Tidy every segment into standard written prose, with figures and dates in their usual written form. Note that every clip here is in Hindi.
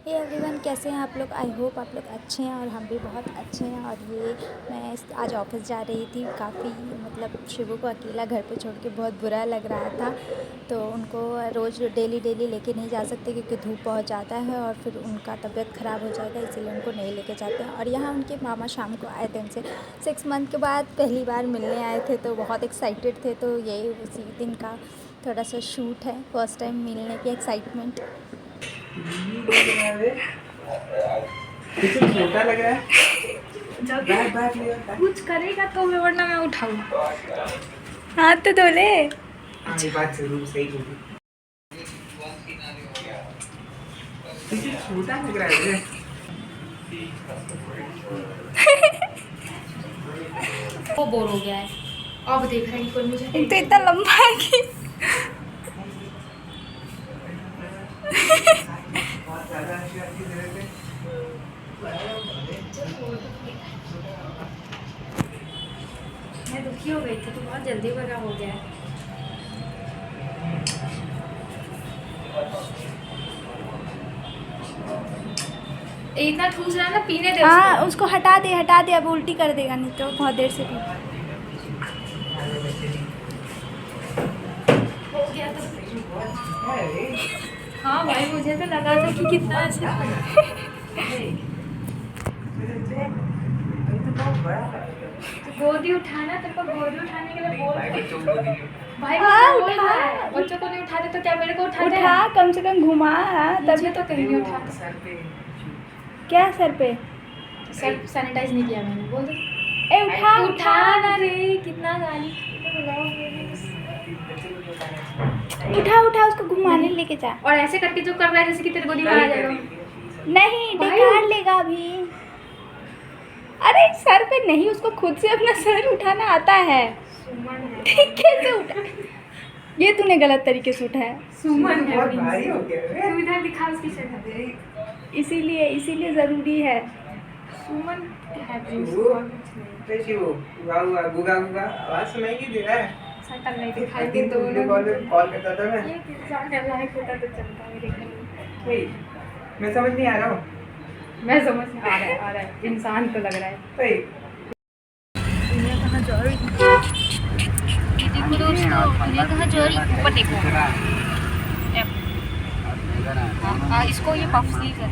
हे एवरीवन, कैसे हैं आप लोग। आई होप आप लोग अच्छे हैं और हम भी बहुत अच्छे हैं। और ये मैं आज ऑफिस जा रही थी। काफ़ी मतलब शिवू को अकेला घर पे छोड़ के बहुत बुरा लग रहा था। तो उनको रोज़ डेली लेके नहीं जा सकते क्योंकि धूप बहुत जाता है और फिर उनका तबीयत ख़राब हो जाएगा, इसीलिए उनको नहीं लेके जाते हैं। और यहाँ उनके मामा शाम को आए थे, उनसे 6 मंथ के बाद पहली बार मिलने आए थे, तो बहुत एक्साइटेड थे। तो यही उसी दिन का थोड़ा सा शूट है, फर्स्ट टाइम मिलने की एक्साइटमेंट। छोटा लग रहा है। कुछ करेगा तो मैं, वरना मैं उठाऊँ। हाथ तो धो ले। ये बात जरूर सही बोली। छोटा लग रहा है। वो बोर हो गया है। अब देख रहा है कि मुझे तो इतना लंबा है कि मैं दुखी हो गई थी तो बहुत जल्दी बड़ा हो गया है। इतना ठूस रहा है ना, पीने दे। हाँ, उसको हटा दे, अब उल्टी कर देगा नहीं तो बहुत देर से पी। हो गया तो हाँ भाई, मुझे तो लगा था कि कितना अच्छा गोदी उठाना, तेरे को गोदी उठाने के लिए बोल भाई। हाँ, उठा। बच्चों को नहीं उठाते तो क्या मेरे को उठाते हैं? उठा, कम से कम घुमा। तभी तो कहीं नहीं उठा। क्या सर पे? सर सैनिटाइज नहीं किया मैंने, बोल दे। ए उठा ना रे, कितना गाली। उठा, उसको घुमाने लेके जा। और ऐसे करके जो कर रहा है जैसे कि तेरे गोदी में आ जाएगा। नहीं, निकाल लेगा अभी। अरे सर पे नहीं, उसको खुद से अपना सर उठाना आता है। कैसे उठा? ये तूने गलत तरीके से उठाया। सुमन है, बहुत भारी हो गया। तू इधर दिखा उसकी शक्ल। इसीलिए ज़रूरी है। सुमन है गुगा आवाज सुनाई नहीं दे रहा है। शक्ल नहीं दिखाई दे तो कॉल करता था मैं। ये इंसान है, लाइक होता तो चलता मेरे घर में। वही मैं समझ नहीं आ रहा हूँ। मैं समझ आ रहा है, इंसान तो लग रहा है। वही दुनिया कहाँ जा रही है? ये देखो दोस्तों, दुनिया कहाँ जा रही है? ऊपर देखो। इसको ये पफ स्लीव है।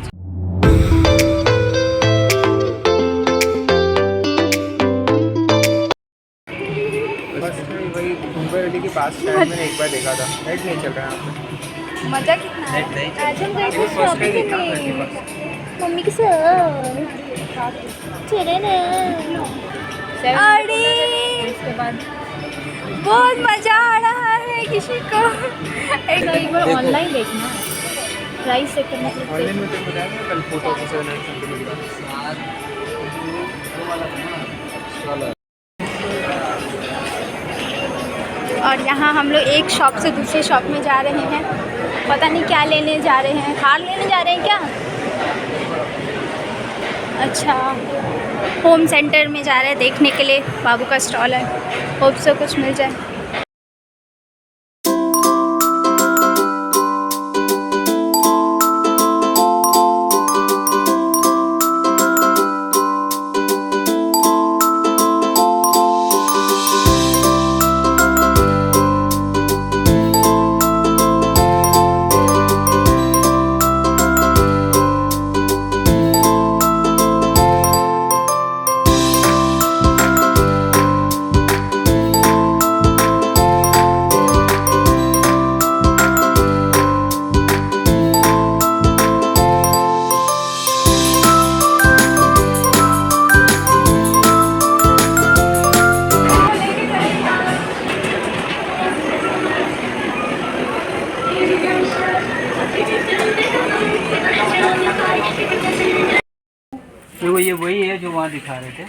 वही कुंभा रेड्डी के पास शायद मैंने एक बार देखा था। नेट नहीं चल रहा है। मजा कितना है। आज हम गए थे शॉपिंग करने मम्मी के साथ। चले ना। अरे इसके बाद बहुत मजा आ रहा है किसी को। एक बार ऑनलाइन देखना, प्राइस चेक करना। ऑनलाइन में तो बताया कल फोटो से मिलेगा। और यहाँ हम लोग एक शॉप से दूसरे शॉप में जा रहे हैं। पता नहीं क्या लेने जा रहे हैं। हार लेने जा रहे हैं क्या? अच्छा, होम सेंटर में जा रहे हैं देखने के लिए। बाबू का स्टॉल है, होप से कुछ मिल जाए। देखो ये वही है जो वहाँ दिखा रहे थे।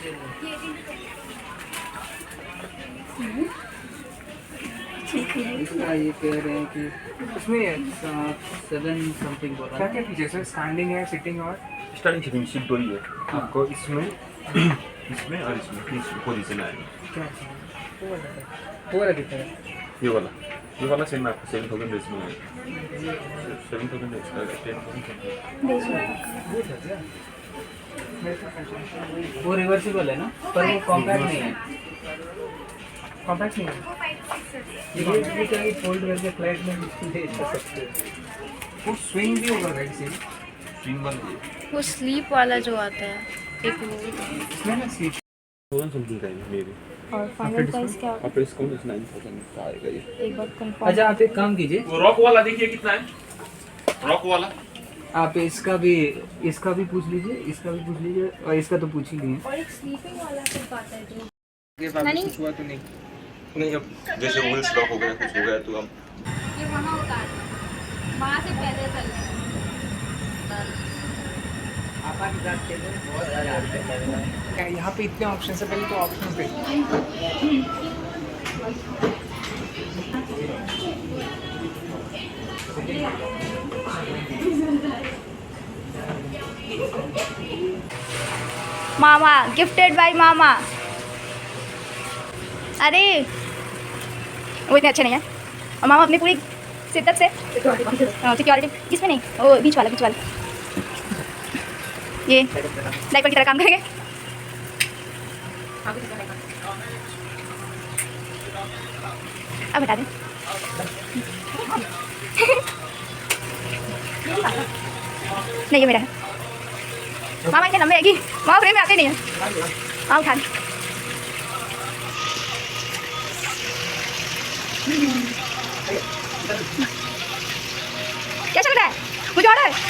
इसका ये कह रहे हैं कि उसमें 7 समथिंग बोला। क्या क्या फीचर्स है? स्टैंडिंग है, सिटिंग और स्टार्टिंग सिटिंग सीट 2 ही है आपको। इसमें और इसमें 3 पोजीशन आएगा। क्या वो वाला कितना है? ये वाला ये वाला सेम आपको 7,000 रेस में है 7,000 एक्स्ट्रा 10,000 वो रिवर्सिबल है ना, पर वो कॉम्पैक्ट नहीं है। कॉम्पैक्ट नहीं है ये क्या कि फोल्ड करके फ्लैट में ले जा सकते हो। वो स्विंग भी होगा राइट से स्विंग वाला वो स्लीप वाला जो आता है एक वो इसमें ना सीट 1000 समथिंग का है मेबी और फाइनल प्राइस क्या होगा? आफ्टर डिस्काउंट इज 9,000 का आएगा ये एक बार कंफर्म। अच्छा आप एक काम कीजिए, वो रॉक वाला देखिए कितना है रॉक वाला आप इसका भी पूछ लीजिए, इसका भी पूछ लीजिए, और इसका तो पूछ ही लिए। और एक स्लीपिंग वाला सिर्फ आता है जो ये वापस कुछ हुआ तो नहीं नहीं अब जैसे व्हील्स लॉक हो गया कुछ हो गया तो हम ये वहाँ उतार वहाँ से पैदल चलना है। क्या यहाँ पे इतने ऑप्शन है, पहले तो ऑप्शन पे मामा गिफ्टेड बाय मामा। अरे वो इतने अच्छे नहीं है और मामा अपनी पूरी शिद्दत से सिक्योरिटी इसमें नहीं, वो बीच वाला ये डायपर की तरह काम करेंगे। अब बता दें नहीं ये मेरा है मामा, इतने लंबे आएगी मामा, फ्रेम में आते नहीं है। हाँ उठा क्या चल रहा है, मुझे ऑर्डर है।